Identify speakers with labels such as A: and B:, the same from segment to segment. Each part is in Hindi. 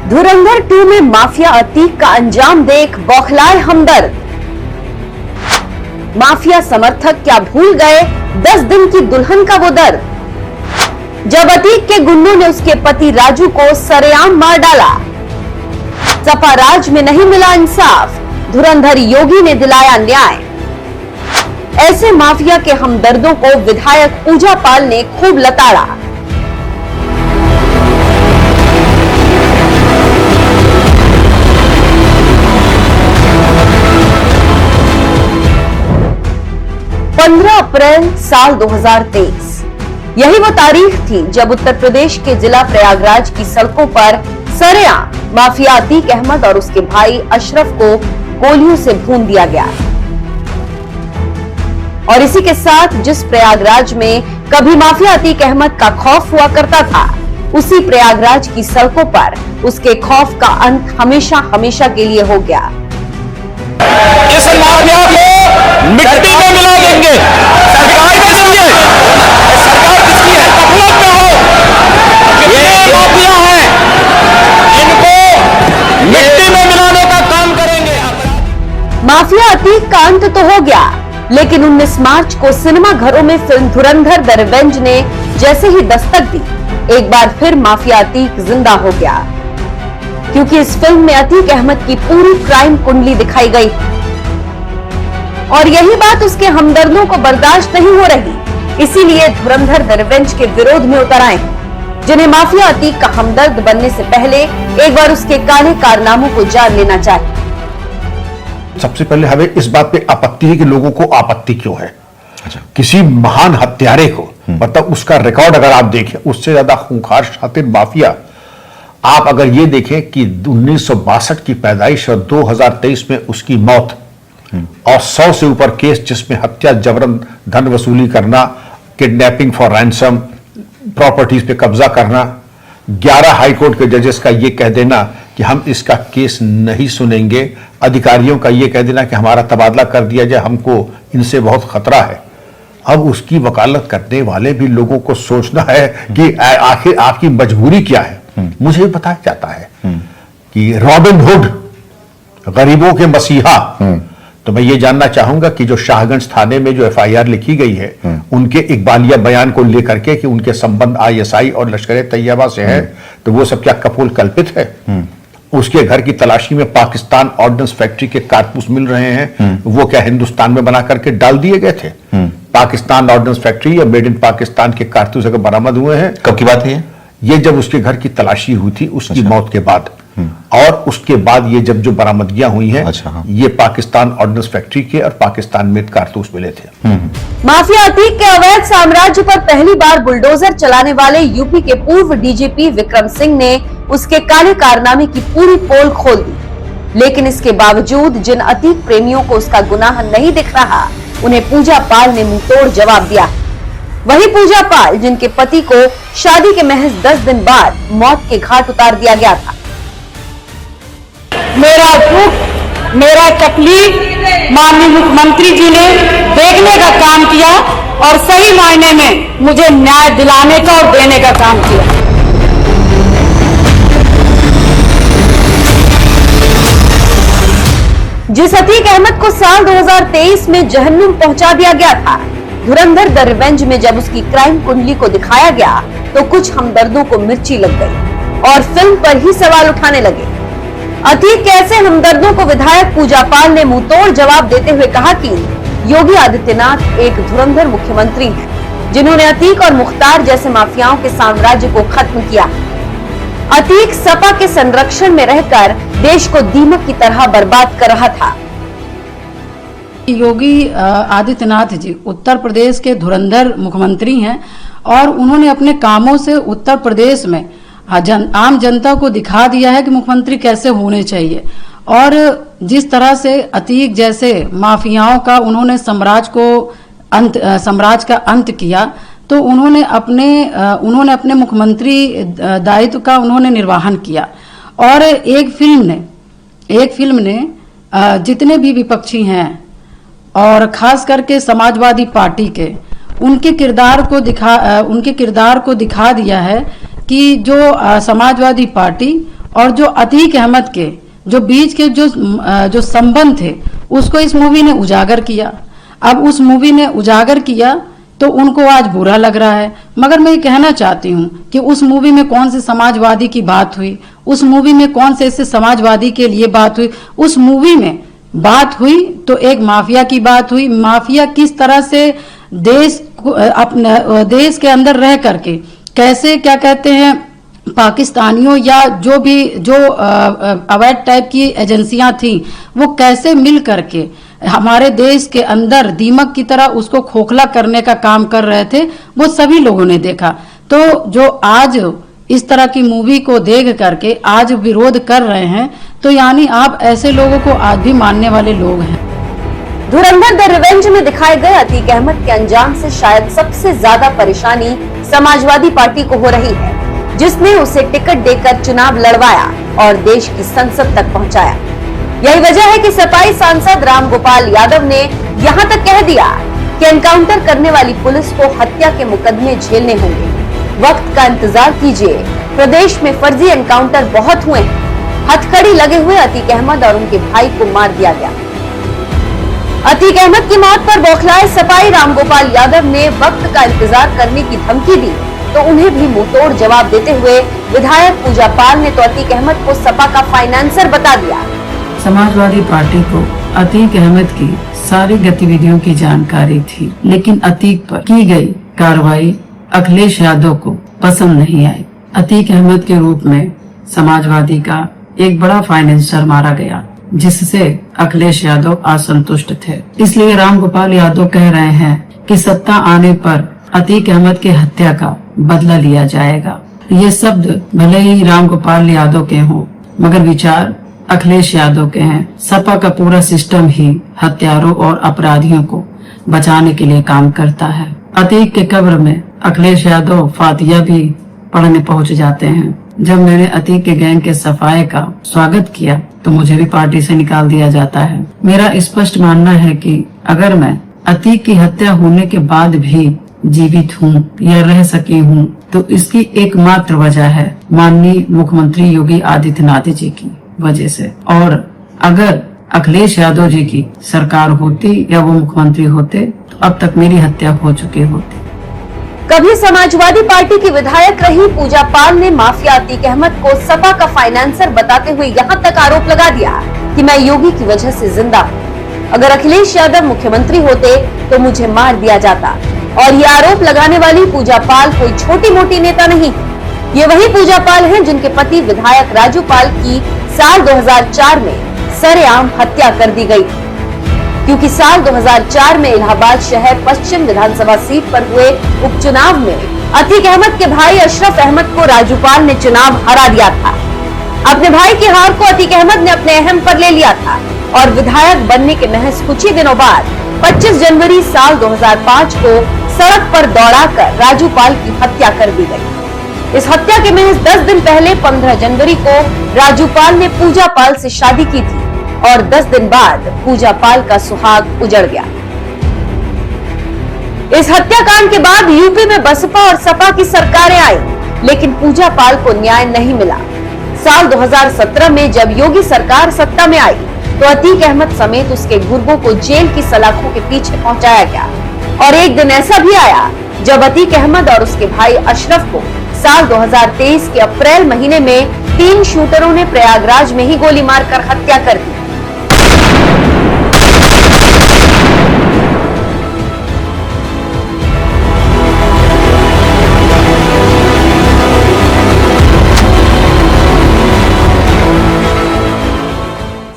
A: धुरंधर 2 में माफिया अतीक का अंजाम देख बौखलाए हमदर्द। माफिया समर्थक क्या भूल गए 10 दिन की दुल्हन का वो दर्द, जब अतीक के गुंडों ने उसके पति राजू को सरेआम मार डाला। सपा राज में नहीं मिला इंसाफ, धुरंधर योगी ने दिलाया न्याय। ऐसे माफिया के हमदर्दों को विधायक पूजा पाल ने खूब लताड़ा। अप्रैल साल 2023 यही वो तारीख थी जब उत्तर प्रदेश के जिला प्रयागराज की सड़कों पर सरेआम माफिया अतीक अहमद और उसके भाई अशरफ को गोलियों से भून दिया गया। और इसी के साथ जिस प्रयागराज में कभी माफिया अतीक अहमद का खौफ हुआ करता था, उसी प्रयागराज की सड़कों पर उसके खौफ का अंत हमेशा हमेशा के लिए हो गया।
B: इस माफिया को मिट्टी में मिला देंगे। सरकार किसकी है? सरकार किसकी है? गफलत में हो। ये माफिया है, इनको मिट्टी में मिलाने का काम करेंगे।
A: माफिया अतीक का अंत तो हो गया, लेकिन 19 मार्च को सिनेमा घरों में फिल्म धुरंधर द रिवेंज ने जैसे ही दस्तक दी, एक बार फिर माफिया अतीक जिंदा हो गया। क्योंकि इस फिल्म में अतीक अहमद की पूरी क्राइम कुंडली दिखाई गई और यही बात उसके हमदर्दों को बर्दाश्त नहीं हो रही। इसीलिए धुरंधर द रिवेंज के विरोध में उतर आए, जिन्हें माफिया अतीक का हमदर्द बनने से पहले एक बार उसके काले कारनामों को जान लेना चाहिए।
C: सबसे पहले हमें इस बात पे आपत्ति है कि लोगों को आपत्ति क्यों है।
D: अच्छा।
C: किसी महान हत्यारे को, मतलब उसका रिकॉर्ड अगर आप देखें, उससे ज्यादा खूंखार शातिर माफिया आप अगर ये देखें कि 1962 की पैदाइश और 2023 में उसकी मौत और 100 से ऊपर केस जिसमें हत्या, जबरन धन वसूली करना, किडनैपिंग फॉर रैंसम, प्रॉपर्टीज पे कब्जा करना, 11 हाईकोर्ट के जजेस का ये कह देना कि हम इसका केस नहीं सुनेंगे, अधिकारियों का ये कह देना कि हमारा तबादला कर दिया जाए, हमको इनसे बहुत खतरा है। अब उसकी वकालत करने वाले भी लोगों को सोचना है कि आखिर आपकी मजबूरी क्या है। मुझे बताया जाता है कि रॉबिन हुड, गरीबों के मसीहा, तो मैं ये जानना चाहूंगा कि जो शाहगंज थाने में जो एफआईआर लिखी गई है, उनके इकबालिया बयान को लेकर के कि उनके संबंध आईएसआई और लश्कर तैयबा से है, तो वो सब क्या कपोल कल्पित है? उसके घर की तलाशी में पाकिस्तान ऑर्डिनेंस फैक्ट्री के कारतूस मिल रहे हैं, वो क्या हिंदुस्तान में बना करके डाल दिए गए थे? पाकिस्तान ऑर्डिनेंस फैक्ट्री या मेड इन पाकिस्तान के कारतूस अगर बरामद हुए हैं।
D: कब की बात है
C: ये जब उसके घर की तलाशी हुई थी उसकी मौत के बाद, और उसके बाद ये जब जो बरामदगियां हुई हैं, ये पाकिस्तान ऑर्डिनेंस फैक्ट्री के और पाकिस्तान में कारतूस मिले थे।
A: माफिया अतीक के अवैध साम्राज्य पर पहली बार बुलडोजर चलाने वाले यूपी के पूर्व डीजीपी विक्रम सिंह ने उसके काले कारनामे की पूरी पोल खोल दी। लेकिन इसके बावजूद जिन अतीक प्रेमियों को उसका गुनाह नहीं दिख रहा, उन्हें पूजा पाल ने मुंहतोड़ जवाब दिया। वही पूजा पाल जिनके पति को शादी के महज 10 दिन बाद मौत के घाट उतार दिया गया था।
E: मेरा दुख, मेरा तकलीफ माननीय मुख्यमंत्री जी ने देखने का काम किया और सही मायने में मुझे न्याय दिलाने का और देने का काम किया।
A: जिस अतीक अहमद को साल 2023 में जहन्नुम पहुंचा दिया गया था, धुरंधर द रिवेंज में जब उसकी क्राइम कुंडली को दिखाया गया तो कुछ हमदर्दों को मिर्ची लग गई और फिल्म पर ही सवाल उठाने लगे। अतीक के ऐसे हमदर्दों को विधायक पूजा पाल ने मुंहतोड़ जवाब देते हुए कहा कि योगी आदित्यनाथ एक धुरंधर मुख्यमंत्री हैं, जिन्होंने अतीक और मुख्तार जैसे माफियाओं के साम्राज्य को खत्म किया। अतीक सपा के संरक्षण में रहकर देश को दीमक की तरह बर्बाद कर रहा था।
E: योगी आदित्यनाथ जी उत्तर प्रदेश के धुरंधर मुख्यमंत्री हैं और उन्होंने अपने कामों से उत्तर प्रदेश में आम जनता को दिखा दिया है कि मुख्यमंत्री कैसे होने चाहिए। और जिस तरह से अतीक जैसे माफियाओं का उन्होंने साम्राज्य का अंत किया, तो उन्होंने अपने मुख्यमंत्री दायित्व का उन्होंने निर्वहन किया। और एक फिल्म ने जितने भी विपक्षी हैं और खास करके समाजवादी पार्टी के उनके किरदार को दिखा दिया है कि जो समाजवादी पार्टी और जो अतीक अहमद के जो बीच के जो संबंध थे उसको इस मूवी ने उजागर किया। अब उस मूवी ने उजागर किया तो उनको आज बुरा लग रहा है, मगर मैं ये कहना चाहती हूँ कि उस मूवी में कौन से समाजवादी की बात हुई, उस मूवी में कौन से ऐसे समाजवादी के लिए बात हुई। उस मूवी में बात हुई तो एक माफिया की बात हुई। माफिया किस तरह से देश अपने देश के अंदर रह करके कैसे क्या कहते हैं पाकिस्तानियों या जो अवैध टाइप की एजेंसियां थी वो कैसे मिल करके हमारे देश के अंदर दीमक की तरह उसको खोखला करने का काम कर रहे थे, वो सभी लोगों ने देखा। तो जो आज इस तरह की मूवी को देख करके आज विरोध कर रहे हैं तो यानी आप ऐसे लोगों को आज भी मानने वाले लोग हैं।
A: धुरंधर द रिवेंज में दिखाए गए अतीक अहमद के अंजाम से शायद सबसे ज्यादा परेशानी समाजवादी पार्टी को हो रही है, जिसने उसे टिकट देकर चुनाव लड़वाया और देश की संसद तक पहुंचाया। यही वजह है कि सपाई सांसद रामगोपाल यादव ने यहां तक कह दिया कि एनकाउंटर करने वाली पुलिस को हत्या के मुकदमे झेलने होंगे। वक्त का इंतजार कीजिए, प्रदेश में फर्जी एनकाउंटर बहुत हुए हैं। हथकड़ी लगे हुए अतीक अहमद और उनके भाई को मार दिया गया। अतीक अहमद की मौत पर बौखलाए सपाई रामगोपाल यादव ने वक्त का इंतजार करने की धमकी दी तो उन्हें भी मुंहतोड़ जवाब देते हुए विधायक पूजा पाल ने तो अतीक अहमद को सपा का फाइनेंसर बता दिया।
E: समाजवादी पार्टी को अतीक अहमद की सारी गतिविधियों की जानकारी थी, लेकिन अतीक पर की गई कार्रवाई अखिलेश यादव को पसंद नहीं आई। अतीक अहमद के रूप में समाजवादी का एक बड़ा फाइनेंसर मारा गया, जिससे अखिलेश यादव असंतुष्ट थे। इसलिए रामगोपाल यादव कह रहे हैं कि सत्ता आने पर अतीक अहमद के हत्या का बदला लिया जाएगा। ये शब्द भले ही रामगोपाल यादव के हों, मगर विचार अखिलेश यादव के हैं। सपा का पूरा सिस्टम ही हत्यारों और अपराधियों को बचाने के लिए काम करता है। अतीक के कब्र में अखिलेश यादव फातिया भी पढ़ने पहुंच जाते हैं। जब मैंने अतीक के गैंग के सफाए का स्वागत किया तो मुझे भी पार्टी से निकाल दिया जाता है। मेरा स्पष्ट मानना है कि अगर मैं अतीक की हत्या होने के बाद भी जीवित हूँ या रह सकी हूँ तो इसकी एकमात्र वजह है माननीय मुख्यमंत्री योगी आदित्यनाथ जी की वजह से। और अगर अखिलेश यादव जी की सरकार होती या वो मुख्यमंत्री होते तो अब तक मेरी हत्या हो चुकी होती।
A: कभी समाजवादी पार्टी की विधायक रही पूजा पाल ने माफिया अतीक अहमद को सपा का फाइनेंसर बताते हुए यहाँ तक आरोप लगा दिया कि मैं योगी की वजह से जिंदा हूँ। अगर अखिलेश यादव मुख्यमंत्री होते तो मुझे मार दिया जाता। और ये आरोप लगाने वाली पूजा पाल कोई छोटी मोटी नेता नहीं, ये वही पूजा पाल हैं जिनके पति विधायक राजू पाल की साल 2004 में सरेआम हत्या कर दी गई, क्योंकि साल 2004 में इलाहाबाद शहर पश्चिम विधानसभा सीट पर हुए उपचुनाव में अतीक अहमद के भाई अशरफ अहमद को राजू पाल ने चुनाव हरा दिया था। अपने भाई की हार को अतीक अहमद ने अपने अहम पर ले लिया था और विधायक बनने के महज कुछ ही दिनों बाद 25 जनवरी साल 2005 को सड़क पर दौड़ाकर राजू पाल की हत्या कर दी गई। इस हत्या के महज 10 दिन पहले 15 जनवरी को राजू पाल ने पूजा पाल से शादी की थी और 10 दिन बाद पूजा पाल का सुहाग उजड़ गया। इस हत्याकांड के बाद यूपी में बसपा और सपा की सरकारें आई, लेकिन पूजा पाल को न्याय नहीं मिला। साल 2017 में जब योगी सरकार सत्ता में आई तो अतीक अहमद समेत उसके गुर्गों को जेल की सलाखों के पीछे पहुंचाया गया। और एक दिन ऐसा भी आया जब अतीक अहमद और उसके भाई अशरफ को साल 2023 के अप्रैल महीने में 3 शूटरों ने प्रयागराज में ही गोली मारकर हत्या कर दी।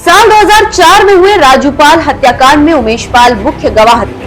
A: साल 2004 में हुए राजू पाल हत्याकांड में उमेश पाल मुख्य गवाह थे,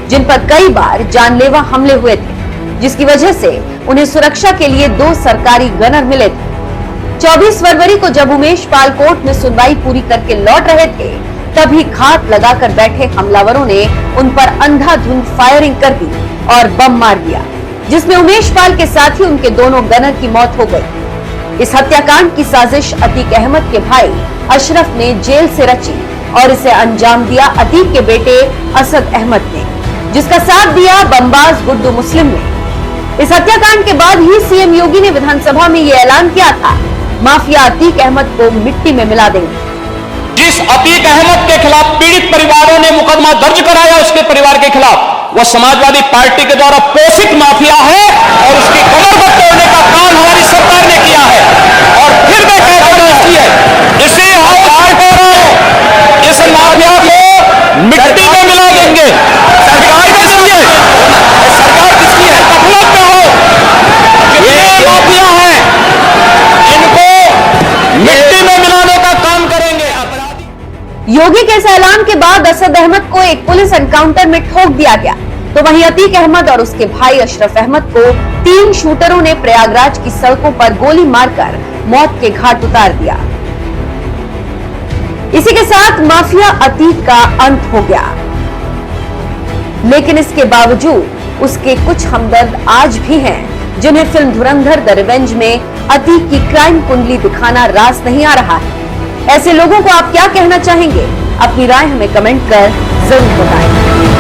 A: जिन पर कई बार जानलेवा हमले हुए थे, जिसकी वजह से उन्हें सुरक्षा के लिए 2 सरकारी गनर मिले थे। 24 फरवरी को जब उमेश पाल कोर्ट में सुनवाई पूरी करके लौट रहे थे, तभी घात लगाकर बैठे हमलावरों ने उन पर अंधाधुंध फायरिंग कर दी और बम मार दिया, जिसमें उमेश पाल के साथ ही उनके दोनों गनर की मौत हो गई। इस हत्याकांड की साजिश अतीक अहमद के भाई अशरफ ने जेल से रची और इसे अंजाम दिया अतीक के बेटे असद अहमद ने, जिसका साथ दिया बमबाज गुड्डू मुस्लिम ने। इस हत्याकांड के बाद ही सीएम योगी ने विधानसभा में ये ऐलान किया था माफिया अतीक अहमद को मिट्टी में मिला देंगे।
B: जिस अतीक अहमद के खिलाफ पीड़ित परिवारों ने मुकदमा दर्ज कराया उसके परिवार के खिलाफ, वह समाजवादी पार्टी के द्वारा पोषित माफिया है और उसकी कमर को तोड़ने का काम हमारी सरकार ने किया है। और फिर मैं कहता हूं इसे हम बार बार इस माफिया को मिट्टी में मिला देंगे। सरकार किसकी है? सरकार किसकी है? गफलत में हो, ये माफिया है, इनको मिट्टी में मिलाने का काम करेंगे।
A: योगी के इस ऐलान के बाद असद अहमद को एक पुलिस एनकाउंटर में ठोक दिया गया, तो वहीं अतीक अहमद और उसके भाई अशरफ अहमद को 3 शूटरों ने प्रयागराज की सड़कों पर गोली मारकर मौत के घाट उतार दिया। इसी के साथ माफिया अतीक का अंत हो गया, लेकिन इसके बावजूद उसके कुछ हमदर्द आज भी हैं, जिन्हें फिल्म धुरंधर द रिवेंज में अतीक की क्राइम कुंडली दिखाना रास नहीं आ रहा है। ऐसे लोगों को आप क्या कहना चाहेंगे? अपनी राय हमें कमेंट कर जरूर बताएं।